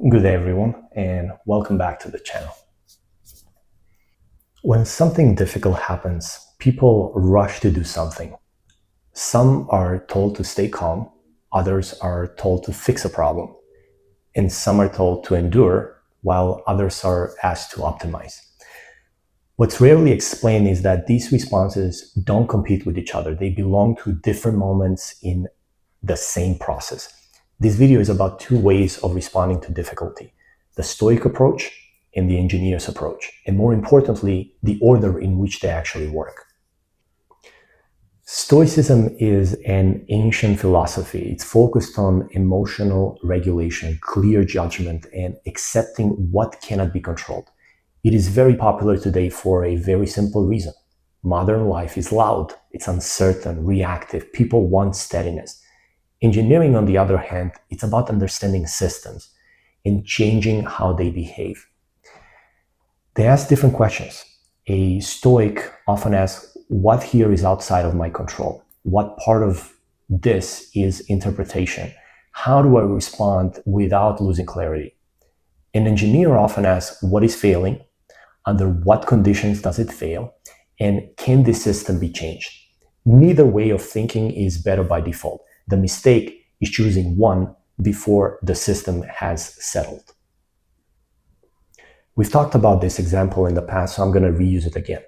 Good day, everyone, and welcome back to the channel. When something difficult happens, people rush to do something. Some are told to stay calm, others are told to fix a problem, and some are told to endure, while others are asked to optimize. What's rarely explained is that these responses don't compete with each other. They belong to different moments in the same process. This video is about two ways of responding to difficulty: the stoic approach and the engineer's approach, and more importantly, the order in which they actually work. Stoicism is an ancient philosophy. It's focused on emotional regulation, clear judgment, and accepting what cannot be controlled. It is very popular today for a very simple reason. Modern life is loud, it's uncertain, reactive. People want steadiness. Engineering, on the other hand, it's about understanding systems and changing how they behave. They ask different questions. A Stoic often asks, what here is outside of my control? What part of this is interpretation? How do I respond without losing clarity? An engineer often asks, what is failing? Under what conditions does it fail? And can this system be changed? Neither way of thinking is better by default. The mistake is choosing one before the system has settled. We've talked about this example in the past, so I'm going to reuse it again.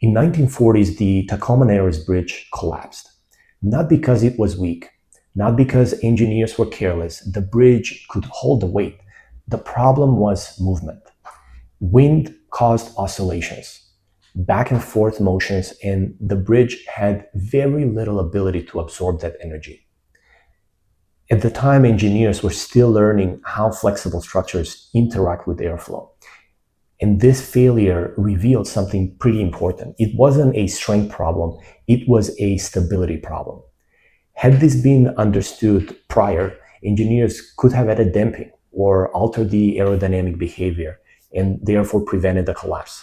In 1940s, the Tacoma Narrows Bridge collapsed. Not because it was weak, not because engineers were careless. The bridge could hold the weight. The problem was movement. Wind caused oscillations, back and forth motions, and the bridge had very little ability to absorb that energy. At the time, engineers were still learning how flexible structures interact with airflow. And this failure revealed something pretty important. It wasn't a strength problem, it was a stability problem. Had this been understood prior, engineers could have added damping or altered the aerodynamic behavior and therefore prevented the collapse.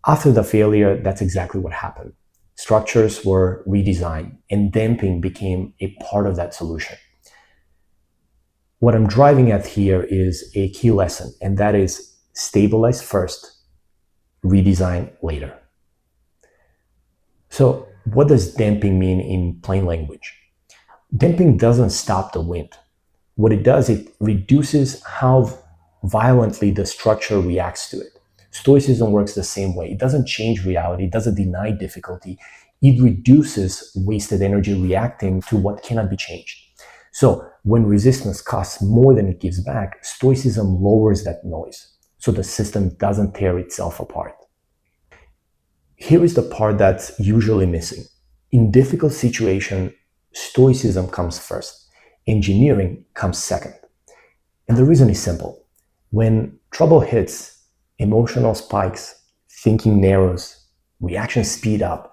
After the failure, that's exactly what happened. Structures were redesigned and damping became a part of that solution. What I'm driving at here is a key lesson, and that is stabilize first, redesign later. So what does damping mean in plain language? Damping doesn't stop the wind. What it does, it reduces how violently the structure reacts to it. Stoicism works the same way. It doesn't change reality, it doesn't deny difficulty. It reduces wasted energy reacting to what cannot be changed. So when resistance costs more than it gives back, Stoicism lowers that noise so the system doesn't tear itself apart. Here is the part that's usually missing. In difficult situations, Stoicism comes first. Engineering comes second. And the reason is simple. When trouble hits, emotional spikes, thinking narrows, reactions speed up,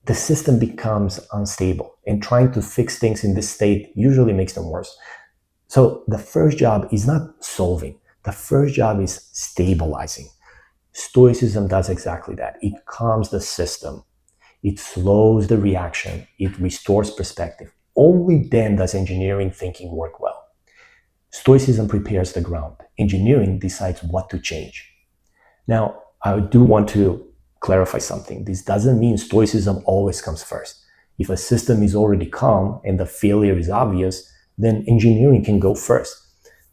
the system becomes unstable, and trying to fix things in this state usually makes them worse. So the first job is not solving. The first job is stabilizing. Stoicism does exactly that. It calms the system. It slows the reaction. It restores perspective. Only then does engineering thinking work well. Stoicism prepares the ground. Engineering decides what to change. Now, I do want to clarify something. This doesn't mean Stoicism always comes first. If a system is already calm and the failure is obvious, then engineering can go first.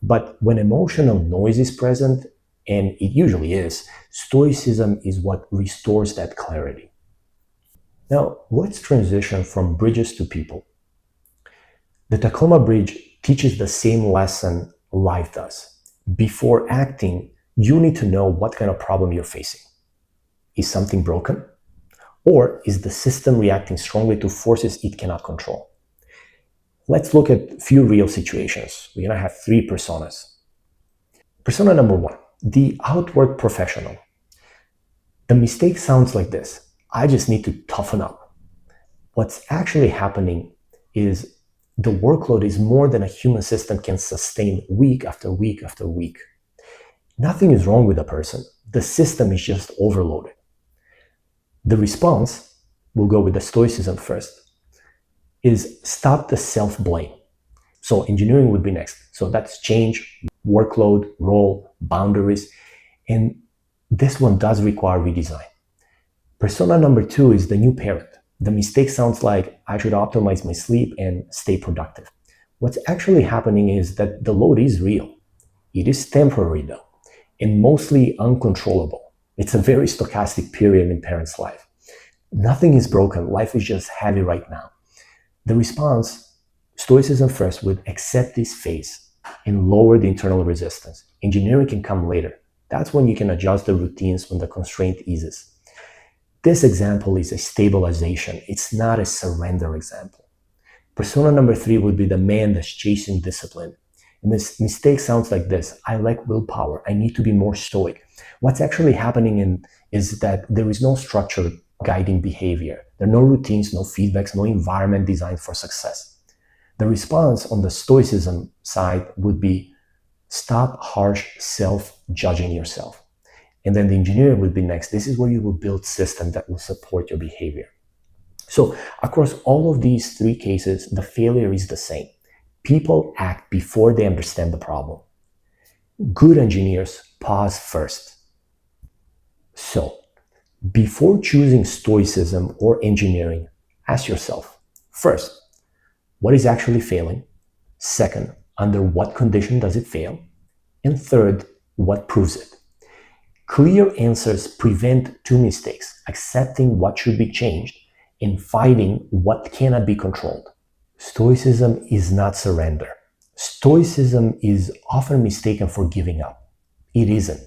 But when emotional noise is present, and it usually is, Stoicism is what restores that clarity. Now, let's transition from bridges to people. The Tacoma Bridge teaches the same lesson life does. Before acting, you need to know what kind of problem you're facing. Is something broken? Or is the system reacting strongly to forces it cannot control? Let's look at a few real situations. We're going to have three personas. Persona number one, the outward professional. The mistake sounds like this: I just need to toughen up. What's actually happening is the workload is more than a human system can sustain week after week after week. Nothing is wrong with the person. The system is just overloaded. The response, we'll go with the Stoicism first, is stop the self-blame. So engineering would be next. So that's change, workload, role, boundaries. And this one does require redesign. Persona number 2 is the new parent. The mistake sounds like I should optimize my sleep and stay productive. What's actually happening is that the load is real. It is temporary though, and mostly uncontrollable. It's a very stochastic period in parents' life. Nothing is broken. Life is just heavy right now. The response, Stoicism first, would accept this phase and lower the internal resistance. Engineering can come later. That's when you can adjust the routines when the constraint eases. This example is a stabilization. It's not a surrender example. Persona number 3 would be the man that's chasing discipline. And this mistake sounds like this: I lack willpower. I need to be more stoic. What's actually happening is that there is no structure guiding behavior. There are no routines, no feedbacks, no environment designed for success. The response on the Stoicism side would be stop harsh self-judging yourself. And then the engineering would be next. This is where you will build systems that will support your behavior. So across all of these 3 cases, the failure is the same. People act before they understand the problem. Good engineers pause first. So before choosing Stoicism or engineering, ask yourself, first, what is actually failing? Second, under what condition does it fail? And third, what proves it? Clear answers prevent 2 mistakes: accepting what should be changed and fighting what cannot be controlled. Stoicism is not surrender. Stoicism is often mistaken for giving up. It isn't.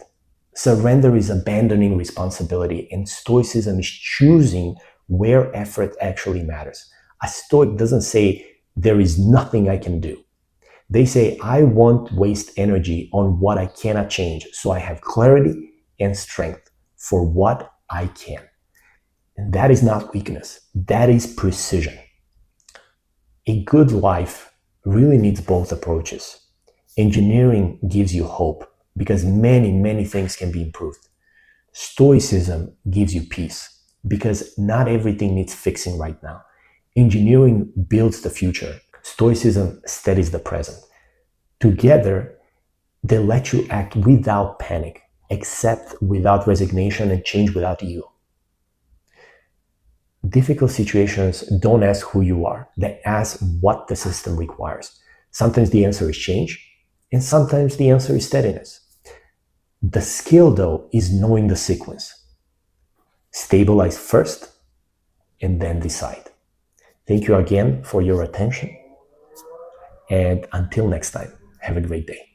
Surrender is abandoning responsibility, and Stoicism is choosing where effort actually matters. A Stoic doesn't say, there is nothing I can do. They say, I won't waste energy on what I cannot change, so I have clarity and strength for what I can. And that is not weakness. That is precision. A good life really needs both approaches. Engineering gives you hope because many things can be improved. Stoicism gives you peace because not everything needs fixing right now. Engineering builds the future. Stoicism steadies the present. Together, they let you act without panic, accept without resignation, and change without ego. Difficult situations don't ask who you are. They ask what the system requires. Sometimes the answer is change, and sometimes the answer is steadiness. The skill, though, is knowing the sequence. Stabilize first, and then decide. Thank you again for your attention. And until next time, have a great day.